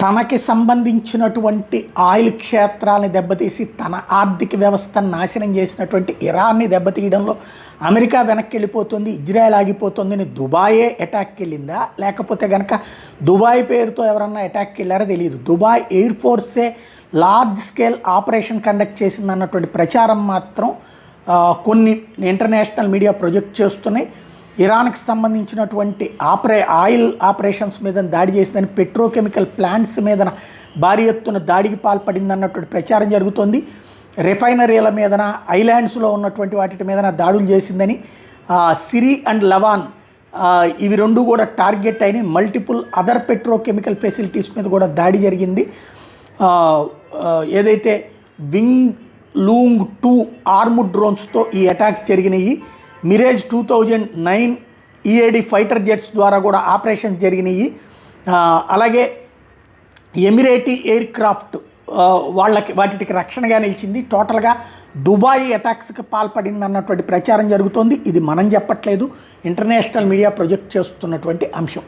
తనకి సంబంధించినటువంటి ఆయిల్ క్షేత్రాలని దెబ్బతీసి తన ఆర్థిక వ్యవస్థను నాశనం చేసినటువంటి ఇరాన్ని దెబ్బతీయడంలో అమెరికా వెనక్కి వెళ్ళిపోతుంది, ఇజ్రాయెల్ ఆగిపోతుంది అని దుబాయే అటాక్కి వెళ్ళిందా, లేకపోతే కనుక దుబాయ్ పేరుతో ఎవరన్నా అటాక్కి వెళ్ళారో తెలియదు. దుబాయ్ ఎయిర్ ఫోర్సే లార్జ్ స్కేల్ ఆపరేషన్ కండక్ట్ చేసిందన్నటువంటి ప్రచారం మాత్రం కొన్ని ఇంటర్నేషనల్ మీడియా ప్రొజెక్ట్ చేస్తున్నాయి. ఇరాన్కి సంబంధించినటువంటి ఆయిల్ ఆపరేషన్స్ మీద దాడి చేసిందని, పెట్రోకెమికల్ ప్లాంట్స్ మీద భారీ ఎత్తున దాడికి పాల్పడింది అన్నటువంటి ప్రచారం జరుగుతుంది. రిఫైనరీల మీదన, ఐలాండ్స్లో ఉన్నటువంటి వాటి మీదన దాడులు చేసిందని, సిరి అండ్ లవాన్ ఇవి రెండు కూడా టార్గెట్ అయిన మల్టిపుల్ అదర్ పెట్రోకెమికల్ ఫెసిలిటీస్ మీద కూడా దాడి జరిగింది. ఏదైతే వింగ్ లూంగ్ 2 ఆర్మ్డ్ డ్రోన్స్తో ఈ అటాక్ జరిగినాయి. మిరేజ్ 2009 ఈఏడి ఫైటర్ జెట్స్ ద్వారా కూడా ఆపరేషన్స్ జరిగినాయి. అలాగే ఎమిరేటీ ఎయిర్ క్రాఫ్ట్ వాటికి రక్షణగా నిలిచింది. టోటల్గా దుబాయ్ అటాక్స్కి పాల్పడింది అన్నటువంటి ప్రచారం జరుగుతోంది. ఇది మనం చెప్పట్లేదు, ఇంటర్నేషనల్ మీడియా ప్రొజెక్ట్ చేస్తున్నటువంటి అంశం.